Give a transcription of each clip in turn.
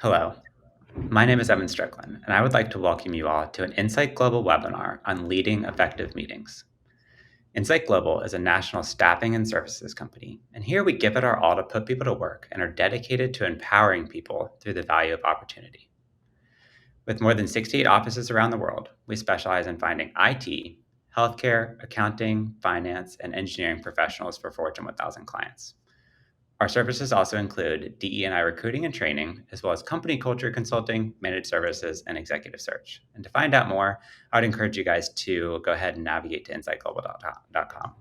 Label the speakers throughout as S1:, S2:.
S1: Hello, my name is Evan Strickland, and I would like to welcome you all to an Insight Global webinar on leading effective meetings. Insight Global is a national staffing and services company, and here we give it our all to put people to work and are dedicated to empowering people through the value of opportunity. With more than 68 offices around the world, we specialize in finding IT, healthcare, accounting, finance, and engineering professionals for Fortune 1000 clients. Our services also include DE&I recruiting and training, as well as company culture consulting, managed services, and executive search. And to find out more, I would encourage you guys to go ahead and navigate to insightglobal.com.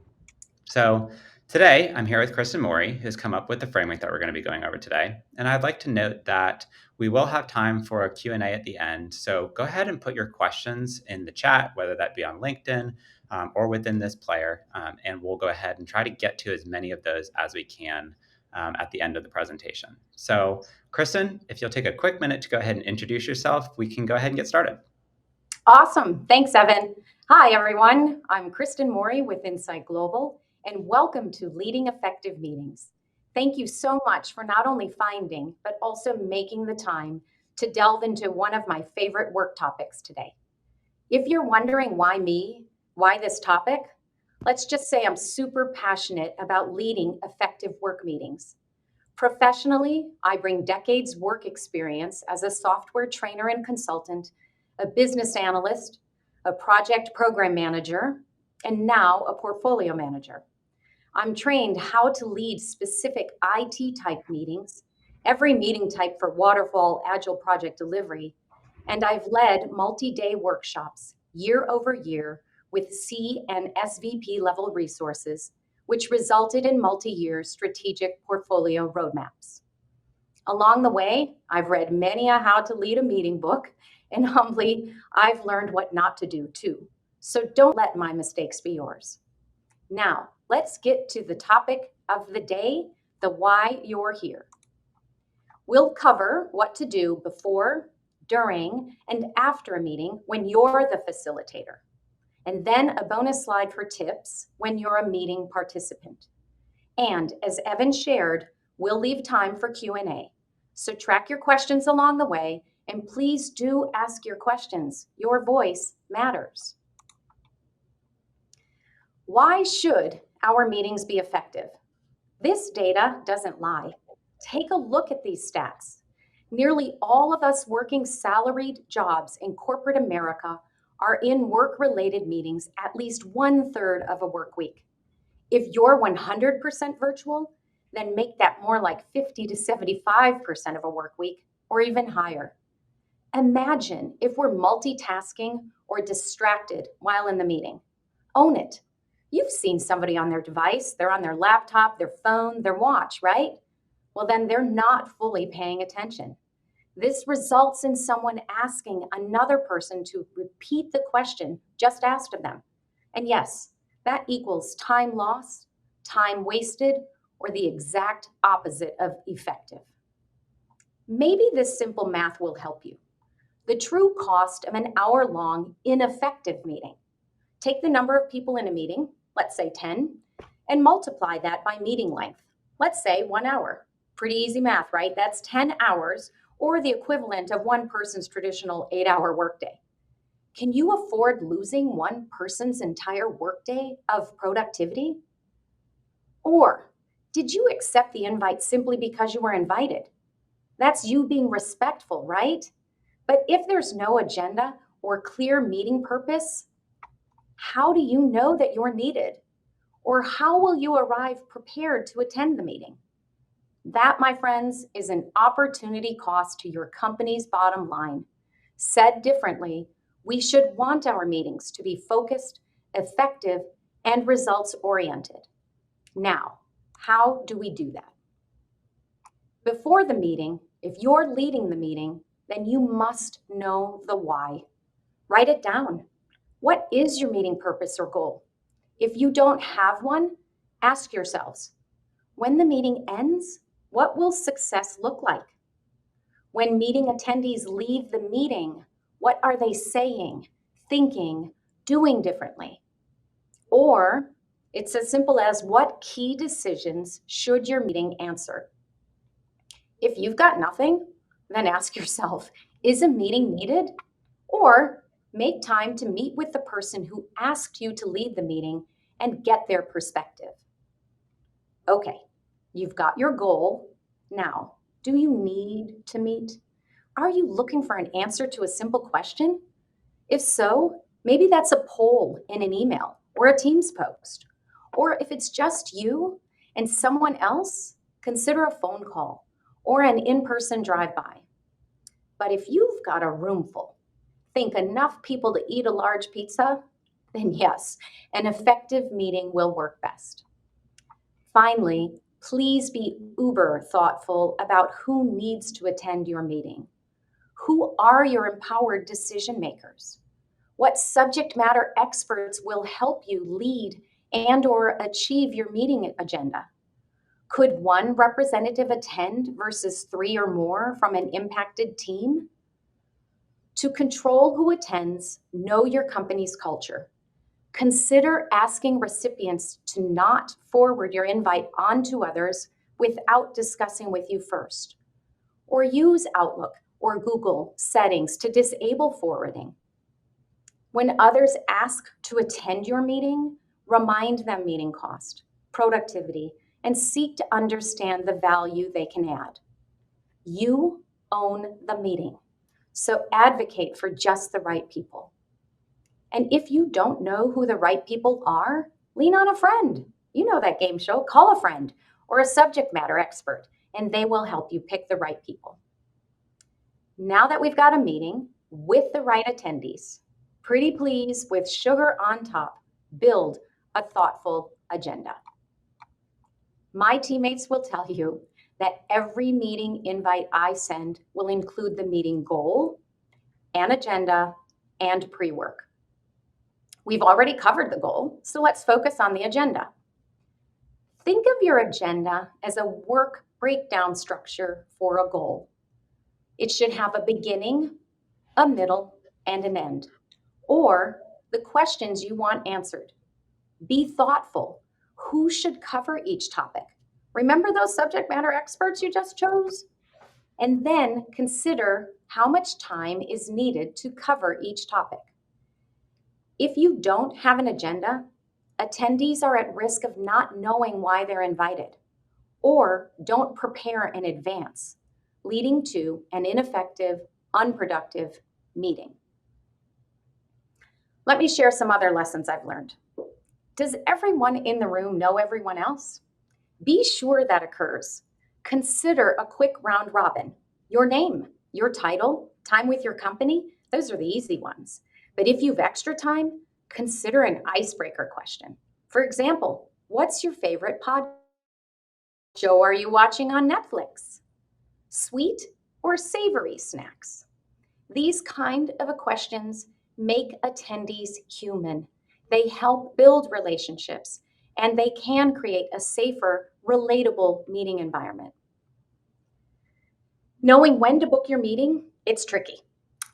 S1: So today, I'm here with Kristin Morey, who's come up with the framework that we're going to be going over today. And I'd like to note that we will have time for a Q&A at the end. So go ahead and put your questions in the chat, whether that be on LinkedIn or within this player, and we'll go ahead and try to get to as many of those as we can at the end of the presentation. So Kristin, if you'll take a quick minute to go ahead and introduce yourself, we can go ahead and get started.
S2: Awesome. Thanks, Evan. Hi, everyone. I'm Kristin Morey with Insight Global, and welcome to Leading Effective Meetings. Thank you so much for not only finding, but also making the time to delve into one of my favorite work topics today. If you're wondering why me, why this topic, let's just say I'm super passionate about leading effective work meetings. Professionally, I bring decades work experience as a software trainer and consultant, a business analyst, a project program manager, and now a portfolio manager. I'm trained how to lead specific IT type meetings, every meeting type for waterfall agile project delivery, and I've led multi-day workshops year over year with C and SVP level resources, which resulted in multi-year strategic portfolio roadmaps. Along the way, I've read many a how to lead a meeting book, and humbly, I've learned what not to do too. So don't let my mistakes be yours. Now, let's get to the topic of the day, the why you're here. We'll cover what to do before, during, and after a meeting when you're the facilitator. And then a bonus slide for tips when you're a meeting participant. And as Evan shared, we'll leave time for Q&A. So track your questions along the way, and please do ask your questions. Your voice matters. Why should our meetings be effective? This data doesn't lie. Take a look at these stats. Nearly all of us working salaried jobs in corporate America are in work-related meetings at least 1/3 of a work week. If you're 100% virtual, then make that more like 50 to 75% of a work week, or even higher. Imagine if we're multitasking or distracted while in the meeting. Own it. You've seen somebody on their device, they're on their laptop, their phone, their watch, right? Well, then they're not fully paying attention. This results in someone asking another person to repeat the question just asked of them. And yes, that equals time lost, time wasted, or the exact opposite of effective. Maybe this simple math will help you. The true cost of an hour-long ineffective meeting. Take the number of people in a meeting, let's say 10, and multiply that by meeting length. Let's say 1 hour. Pretty easy math, right? That's 10 hours, or the equivalent of one person's traditional 8-hour workday. Can you afford losing one person's entire workday of productivity? Or did you accept the invite simply because you were invited? That's you being respectful, right? But if there's no agenda or clear meeting purpose, how do you know that you're needed? Or how will you arrive prepared to attend the meeting? That, my friends, is an opportunity cost to your company's bottom line. Said differently, we should want our meetings to be focused, effective, and results-oriented. Now, how do we do that? Before the meeting, if you're leading the meeting, then you must know the why. Write it down. What is your meeting purpose or goal? If you don't have one, ask yourselves, when the meeting ends, what will success look like? When meeting attendees leave the meeting, what are they saying, thinking, doing differently? Or it's as simple as what key decisions should your meeting answer? If you've got nothing, then ask yourself, is a meeting needed? Or make time to meet with the person who asked you to lead the meeting and get their perspective. Okay, you've got your goal. Now, do you need to meet? Are you looking for an answer to a simple question? If so, maybe that's a poll in an email or a Teams post. Or if it's just you and someone else, consider a phone call or an in-person drive-by. But if you've got a room full, think enough people to eat a large pizza, then yes, an effective meeting will work best. Finally, please be uber thoughtful about who needs to attend your meeting. Who are your empowered decision makers? What subject matter experts will help you lead and or achieve your meeting agenda? Could one representative attend versus 3 or more from an impacted team? To control who attends, know your company's culture. Consider asking recipients to not forward your invite on to others without discussing with you first. Or use Outlook or Google settings to disable forwarding. When others ask to attend your meeting, remind them meeting cost, productivity, and seek to understand the value they can add. You own the meeting, so advocate for just the right people. And if you don't know who the right people are, lean on a friend. You know that game show, call a friend or a subject matter expert, and they will help you pick the right people. Now that we've got a meeting with the right attendees, pretty please, with sugar on top, build a thoughtful agenda. My teammates will tell you that every meeting invite I send will include the meeting goal, an agenda, and pre-work. We've already covered the goal, so let's focus on the agenda. Think of your agenda as a work breakdown structure for a goal. It should have a beginning, a middle, and an end, or the questions you want answered. Be thoughtful. Who should cover each topic? Remember those subject matter experts you just chose? And then consider how much time is needed to cover each topic. If you don't have an agenda, attendees are at risk of not knowing why they're invited or don't prepare in advance, leading to an ineffective, unproductive meeting. Let me share some other lessons I've learned. Does everyone in the room know everyone else? Be sure that occurs. Consider a quick round robin. Your name, your title, time with your company, those are the easy ones. But if you've extra time, consider an icebreaker question. For example, what's your favorite podcast show are you watching on Netflix? Sweet or savory snacks? These kind of questions make attendees human. They help build relationships, and they can create a safer, relatable meeting environment. Knowing when to book your meeting, it's tricky.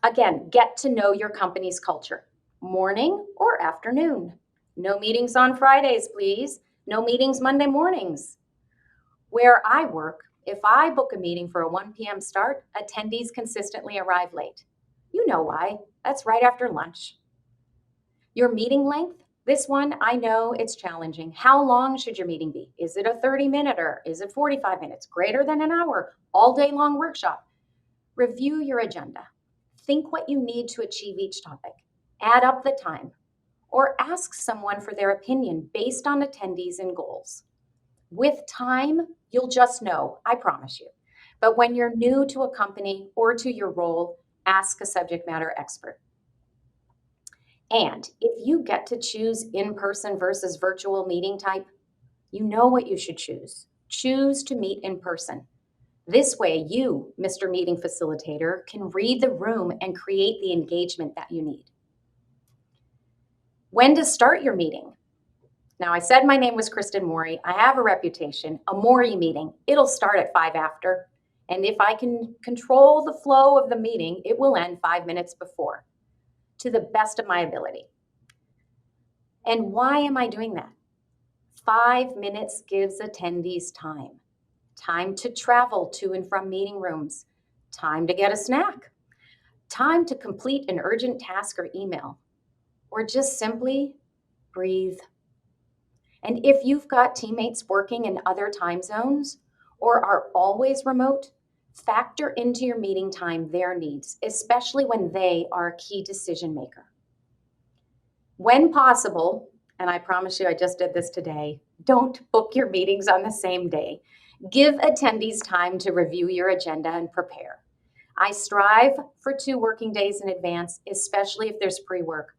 S2: Again, get to know your company's culture. Morning or afternoon. No meetings on Fridays, please. No meetings Monday mornings. Where I work, if I book a meeting for a 1 p.m. start, attendees consistently arrive late. You know why. That's right after lunch. Your meeting length, this one, I know it's challenging. How long should your meeting be? Is it a 30-minute? Is it 45 minutes? Greater than an hour? All day long workshop? Review your agenda. Think what you need to achieve each topic. Add up the time. Or ask someone for their opinion based on attendees and goals. With time, you'll just know, I promise you. But when you're new to a company or to your role, ask a subject matter expert. And if you get to choose in-person versus virtual meeting type, you know what you should choose. Choose to meet in person. This way, you, Mr. Meeting Facilitator, can read the room and create the engagement that you need. When to start your meeting? Now, I said my name was Kristin Morey. I have a reputation, a Morey meeting. It'll start at 5 after. And if I can control the flow of the meeting, it will end 5 minutes before, to the best of my ability. And why am I doing that? 5 minutes gives attendees time to travel to and from meeting rooms, time to get a snack, time to complete an urgent task or email, or just simply breathe. And if you've got teammates working in other time zones or are always remote, factor into your meeting time their needs, especially when they are a key decision maker. When possible, and I promise you I just did this today, don't book your meetings on the same day. Give attendees time to review your agenda and prepare. I strive for 2 working days in advance, especially if there's pre-work.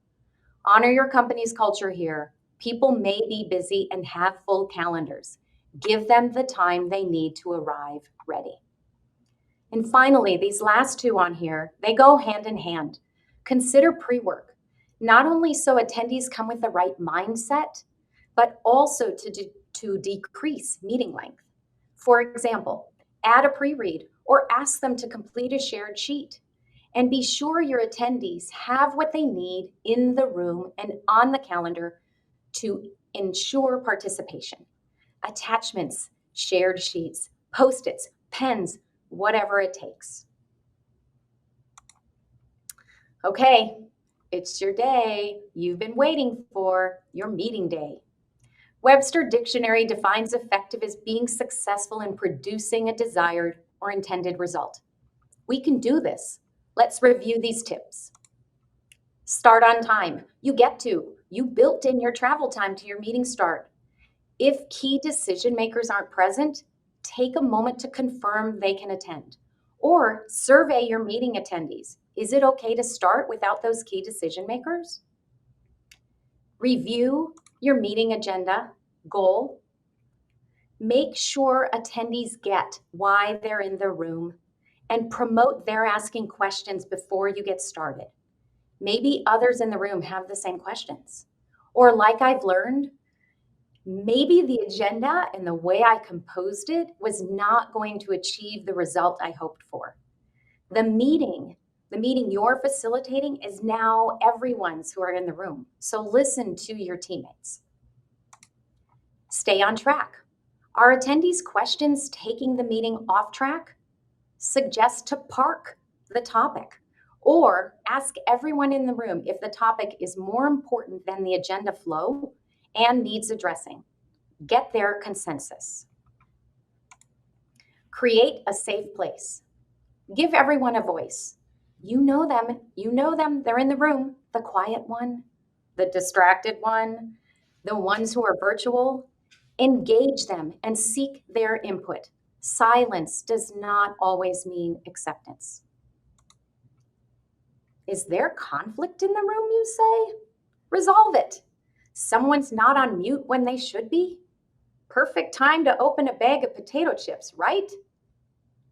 S2: Honor your company's culture here. People may be busy and have full calendars. Give them the time they need to arrive ready. And finally, these last 2 on here, they go hand in hand. Consider pre-work, not only so attendees come with the right mindset, but also to decrease meeting length. For example, add a pre-read or ask them to complete a shared sheet. And be sure your attendees have what they need in the room and on the calendar to ensure participation. Attachments, shared sheets, Post-its, pens, whatever it takes. Okay, it's your day you've been waiting for, your meeting day. Webster Dictionary defines effective as being successful in producing a desired or intended result. We can do this. Let's review these tips. Start on time. You get to. You built in your travel time to your meeting start. If key decision makers aren't present, take a moment to confirm they can attend. Or survey your meeting attendees. Is it okay to start without those key decision makers? Review your meeting agenda, goal. Make sure attendees get why they're in the room and promote their asking questions before you get started. Maybe others in the room have the same questions. Or like I've learned, maybe the agenda and the way I composed it was not going to achieve the result I hoped for. The meeting you're facilitating is now everyone's who are in the room. So listen to your teammates. Stay on track. Are attendees' questions taking the meeting off track? Suggest to park the topic or ask everyone in the room if the topic is more important than the agenda flow and needs addressing. Get their consensus. Create a safe place. Give everyone a voice. You know them, they're in the room, the quiet one, the distracted one, the ones who are virtual. Engage them and seek their input. Silence does not always mean acceptance. Is there conflict in the room, you say? Resolve it. Someone's not on mute when they should be? Perfect time to open a bag of potato chips, right?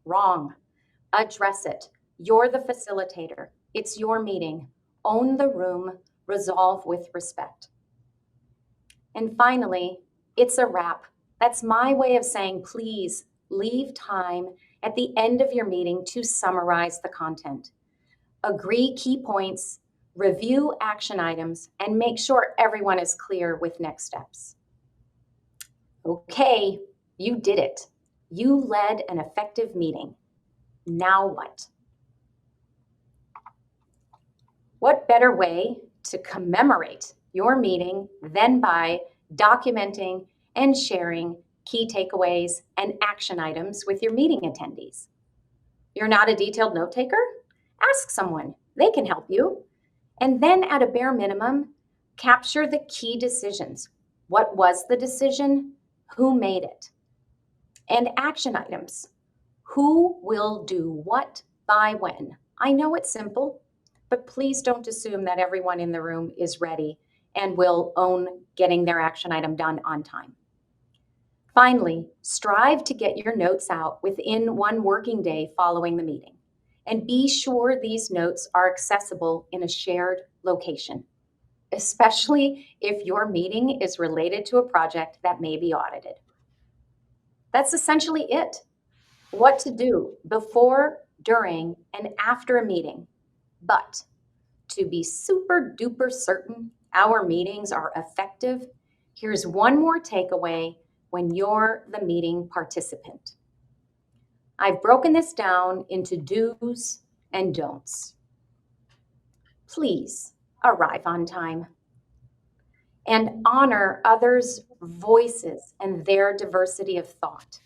S2: Wrong. Address it. You're the facilitator. It's your meeting. Own the room. Resolve with respect. And finally, it's a wrap. That's my way of saying, please leave time at the end of your meeting to summarize the content. Agree key points, review action items, and make sure everyone is clear with next steps. Okay, you did it. You led an effective meeting. Now what? What better way to commemorate your meeting than by documenting and sharing key takeaways and action items with your meeting attendees? You're not a detailed note taker? Ask someone. They can help you. And then at a bare minimum, capture the key decisions. What was the decision? Who made it? And action items. Who will do what by when? I know it's simple, but please don't assume that everyone in the room is ready and will own getting their action item done on time. Finally, strive to get your notes out within 1 working day following the meeting. And be sure these notes are accessible in a shared location, especially if your meeting is related to a project that may be audited. That's essentially it. What to do before, during, and after a meeting. But to be super duper certain our meetings are effective, here's one more takeaway when you're the meeting participant. I've broken this down into do's and don'ts. Please arrive on time and honor others' voices and their diversity of thought.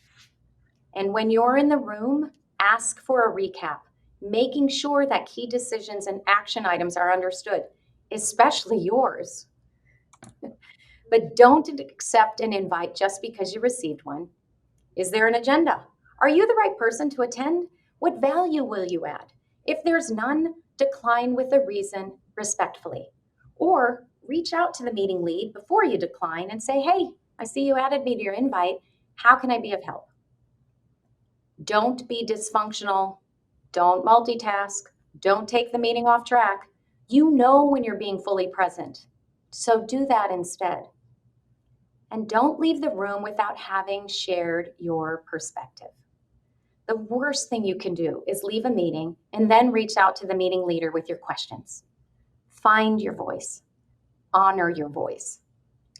S2: And when you're in the room, ask for a recap, making sure that key decisions and action items are understood, especially yours. But don't accept an invite just because you received one. Is there an agenda? Are you the right person to attend? What value will you add? If there's none, decline with a reason respectfully. Or reach out to the meeting lead before you decline and say, hey, I see you added me to your invite. How can I be of help? Don't be dysfunctional. Don't multitask. Don't take the meeting off track. You know when you're being fully present. So do that instead. And don't leave the room without having shared your perspective. The worst thing you can do is leave a meeting and then reach out to the meeting leader with your questions. Find your voice. Honor your voice.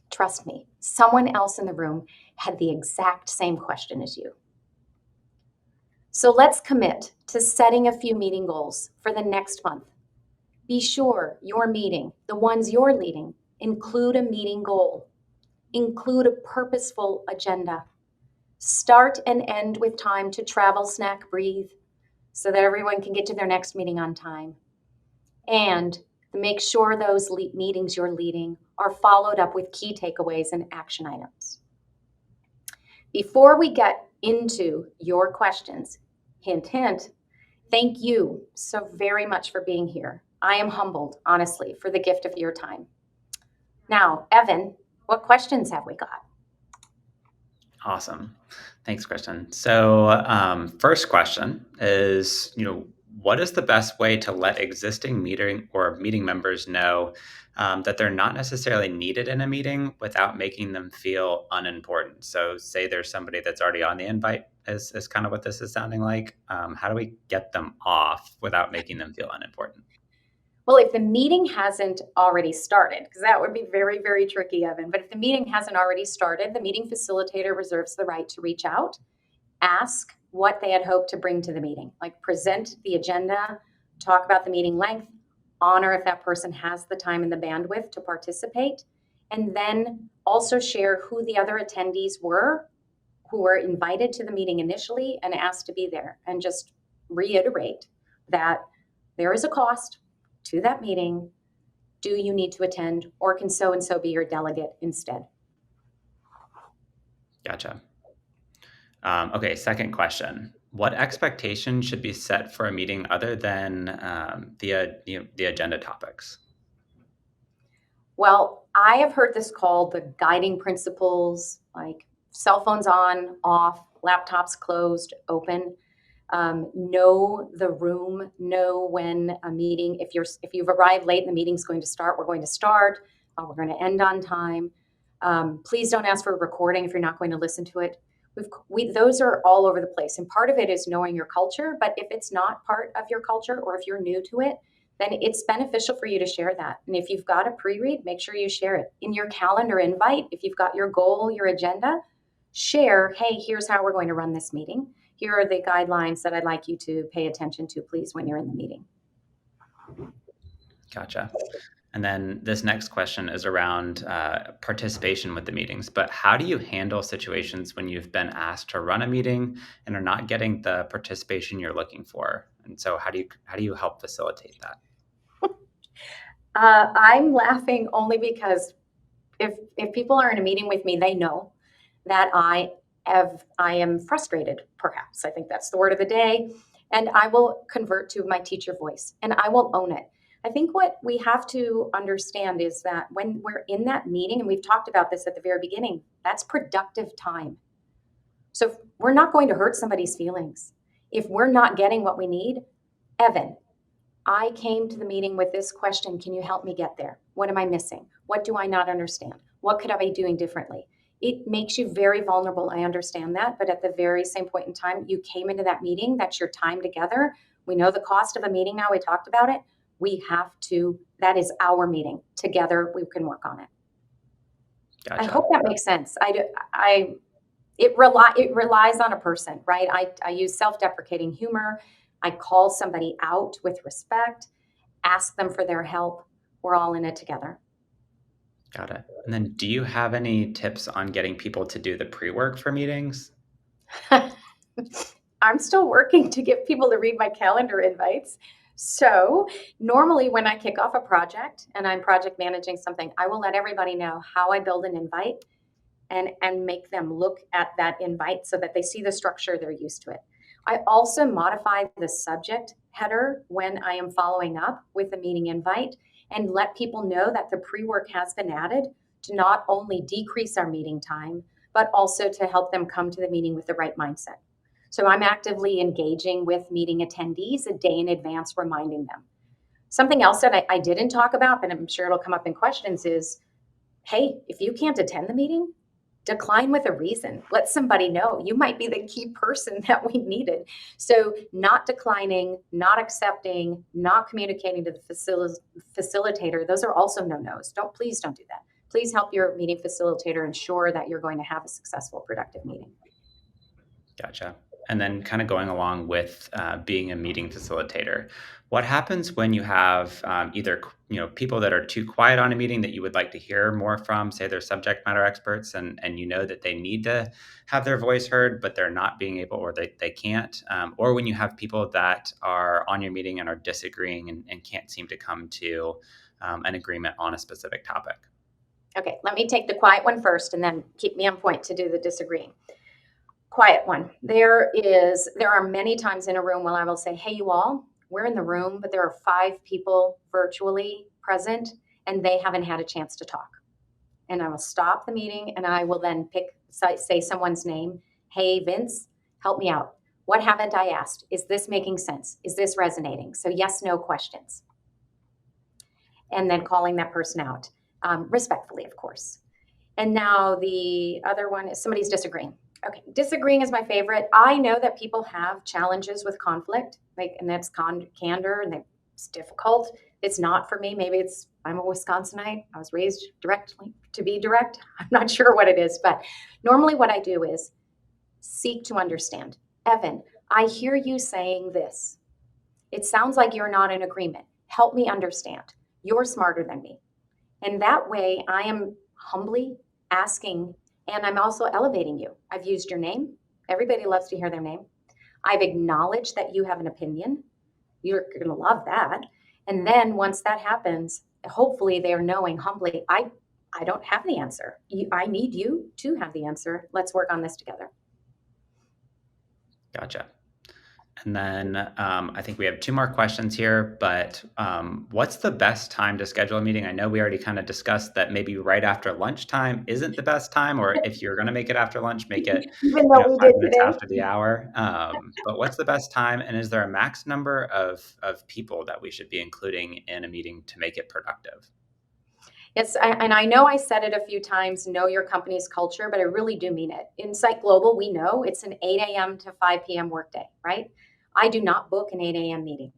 S2: Trust me, someone else in the room had the exact same question as you. So let's commit to setting a few meeting goals for the next month. Be sure your meeting, the ones you're leading, include a meeting goal. Include a purposeful agenda. Start and end with time to travel, snack, breathe, so that everyone can get to their next meeting on time. And make sure those meetings you're leading are followed up with key takeaways and action items. Before we get into your questions, hint, hint, thank you so very much for being here. I am humbled, honestly, for the gift of your time. Now, Evan, what questions have we got?
S1: Awesome. Thanks, Kristin. So, first question is, what is the best way to let existing meeting members know that they're not necessarily needed in a meeting without making them feel unimportant? So, say there's somebody that's already on the invite, is kind of what this is sounding like. How do we get them off without making them feel unimportant?
S2: Well, if the meeting hasn't already started, because that would be very, very tricky, Evan, but if the meeting hasn't already started, the meeting facilitator reserves the right to reach out, ask what they had hoped to bring to the meeting, like present the agenda, talk about the meeting length, honor if that person has the time and the bandwidth to participate, and then also share who the other attendees were who were invited to the meeting initially and asked to be there, and just reiterate that there is a cost to that meeting. Do you need to attend, or can so-and-so be your delegate instead?
S1: Gotcha. Okay, second question. What expectations should be set for a meeting other than the agenda topics?
S2: Well, I have heard this called the guiding principles, like cell phones on, off, laptops closed, open. Know the room, know when a meeting, if you've arrived late and the meeting's going to start, we're going to start, we're going to end on time. Please don't ask for a recording if you're not going to listen to it. Those are all over the place. And part of it is knowing your culture, but if it's not part of your culture or if you're new to it, then it's beneficial for you to share that. And if you've got a pre-read, make sure you share it. In your calendar invite, if you've got your goal, your agenda, share, hey, here's how we're going to run this meeting. Here are the guidelines that I'd like you to pay attention to, please, when you're in the meeting.
S1: Gotcha. And then this next question is around participation with the meetings. But how do you handle situations when you've been asked to run a meeting and are not getting the participation you're looking for? And so how do you help facilitate that?
S2: I'm laughing only because if people are in a meeting with me, they know that I am frustrated, perhaps. I think that's the word of the day. And I will convert to my teacher voice and I will own it. I think what we have to understand is that when we're in that meeting, and we've talked about this at the very beginning, that's productive time. So we're not going to hurt somebody's feelings. If we're not getting what we need, Evan, I came to the meeting with this question. Can you help me get there? What am I missing? What do I not understand? What could I be doing differently? It makes you very vulnerable. I understand that. But at the very same point in time, you came into that meeting. That's your time together. We know the cost of a meeting now. We talked about it. That is our meeting. Together, we can work on it.
S1: Gotcha.
S2: I hope that makes sense. It relies on a person, right? I use self-deprecating humor. I call somebody out with respect, ask them for their help. We're all in it together.
S1: Got it. And then do you have any tips on getting people to do the pre-work for meetings?
S2: I'm still working to get people to read my calendar invites. So normally when I kick off a project and I'm project managing something, I will let everybody know how I build an invite and make them look at that invite so that they see the structure, they're used to it. I also modify the subject header when I am following up with a meeting invite and let people know that the pre-work has been added to not only decrease our meeting time, but also to help them come to the meeting with the right mindset. So I'm actively engaging with meeting attendees a day in advance, reminding them. Something else that I didn't talk about, but I'm sure it'll come up in questions is, hey, if you can't attend the meeting, decline with a reason. Let somebody know. You might be the key person that we needed. So not declining, not accepting, not communicating to the facilitator, those are also no-nos. Please don't do that. Please help your meeting facilitator ensure that you're going to have a successful, productive meeting.
S1: Gotcha. And then kind of going along with being a meeting facilitator, what happens when you have either people that are too quiet on a meeting that you would like to hear more from, say they're subject matter experts, and you know that they need to have their voice heard, but they're not being able or they can't, or when you have people that are on your meeting and are disagreeing and can't seem to come to an agreement on a specific topic?
S2: Okay, let me take the quiet one first and then keep me on point to do the disagreeing. Quiet one. There are many times in a room when I will say, hey, you all, we're in the room, but there are 5 people virtually present and they haven't had a chance to talk. And I will stop the meeting and I will then say someone's name. Hey, Vince, help me out. What haven't I asked? Is this making sense? Is this resonating? So yes, no questions. And then calling that person out, respectfully, of course. And now the other one is somebody's disagreeing. Okay, disagreeing is my favorite. I know that people have challenges with conflict, and that's candor, and it's difficult. It's not for me. Maybe I'm a Wisconsinite. I was raised directly to be direct. I'm not sure what it is, but normally what I do is seek to understand. Evan, I hear you saying this. It sounds like you're not in agreement. Help me understand. You're smarter than me. And that way I am humbly asking, and I'm also elevating you. I've used your name. Everybody loves to hear their name. I've acknowledged that you have an opinion. You're going to love that. And then once that happens, hopefully they're knowing humbly, I don't have the answer. I need you to have the answer. Let's work on this together.
S1: Gotcha. And then I think we have 2 more questions here, but what's the best time to schedule a meeting? I know we already kind of discussed that maybe right after lunchtime isn't the best time, or if you're going to make it after lunch, make it
S2: Even though we
S1: 5
S2: did
S1: minutes
S2: today.
S1: after the hour. But what's the best time, and is there a max number of people that we should be including in a meeting to make it productive?
S2: Yes, and I know I said it a few times, know your company's culture, but I really do mean it. Insight Global, we know it's an 8 a.m. to 5 p.m. workday, right? I do not book an 8 a.m. meeting.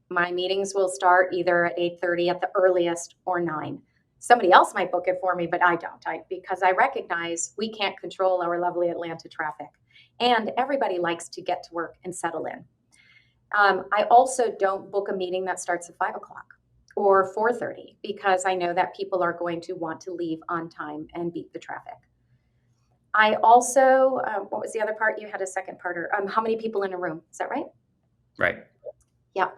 S2: My meetings will start either at 8:30 at the earliest or 9. Somebody else might book it for me, but I don't, because I recognize we can't control our lovely Atlanta traffic. And everybody likes to get to work and settle in. I also don't book a meeting that starts at 5 o'clock or 4:30 because I know that people are going to want to leave on time and beat the traffic. I also, what was the other part? You had a second part, how many people in a room? Is that right?
S1: Right.
S2: Yeah.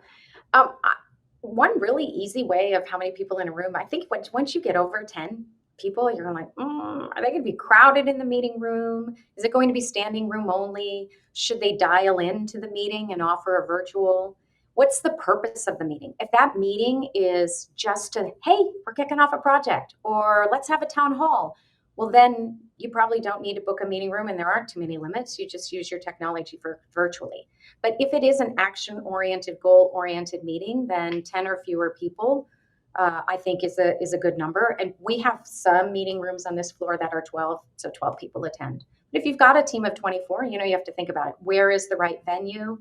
S2: One really easy way of how many people in a room, I think once you get over 10 people, you're like, are they going to be crowded in the meeting room? Is it going to be standing room only? Should they dial into the meeting and offer a virtual? What's the purpose of the meeting? If that meeting is just to, hey, we're kicking off a project, or let's have a town hall, well, then you probably don't need to book a meeting room and there aren't too many limits. You just use your technology for virtually. But if it is an action-oriented, goal-oriented meeting, then 10 or fewer people, I think is a good number. And we have some meeting rooms on this floor that are 12, so 12 people attend. But if you've got a team of 24, you have to think about it. Where is the right venue?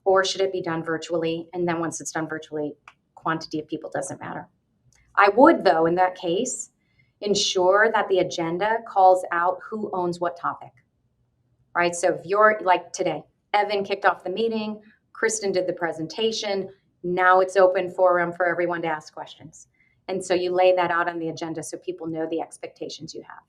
S2: Or should it be done virtually? And then once it's done virtually, quantity of people doesn't matter. I would, though, in that case, ensure that the agenda calls out who owns what topic. right? So if you're like today, Evan kicked off the meeting, Kristin did the presentation. Now it's open for everyone to ask questions. And so you lay that out on the agenda so people know the expectations you have.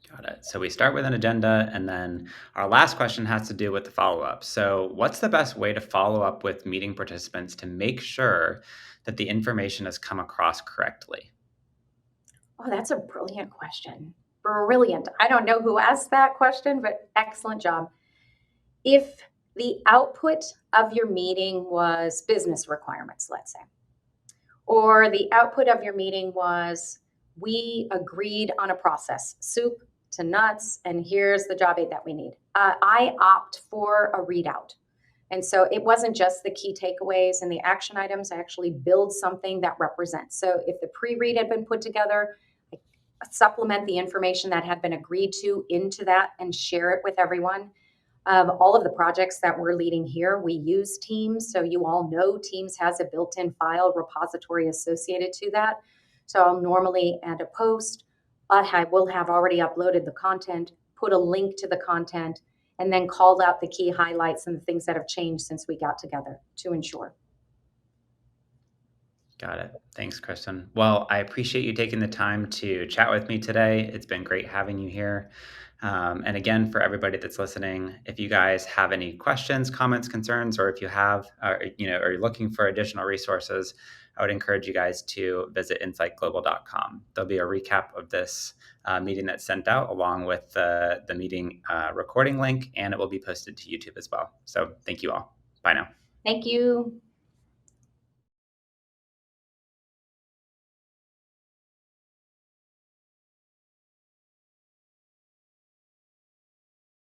S1: Got it. So we start with an agenda, and then our last question has to do with the follow-up. So what's the best way to follow up with meeting participants to make sure that the information has come across correctly?
S2: Oh, that's a brilliant question. Brilliant. I don't know who asked that question, but excellent job. If the output of your meeting was business requirements, let's say, or the output of your meeting was we agreed on a process, soup to nuts, and here's the job aid that we need. I opt for a readout. And so it wasn't just the key takeaways and the action items. I actually build something that represents. So if the pre-read had been put together, I supplement the information that had been agreed to into that and share it with everyone. All of the projects that we're leading here, we use Teams. So you all know Teams has a built-in file repository associated to that. So I'll normally add a post. I will have already uploaded the content, put a link to the content, and then called out the key highlights and the things that have changed since we got together to ensure.
S1: Got it. Thanks, Kristen. Well, I appreciate you taking the time to chat with me today. It's been great having you here. And again, for everybody that's listening, if you guys have any questions, comments, concerns, or if you have, or you're looking for additional resources, I would encourage you guys to visit insightglobal.com. There'll be a recap of this meeting that's sent out along with the meeting recording link, and it will be posted to YouTube as well. So thank you all. Bye now.
S2: Thank you.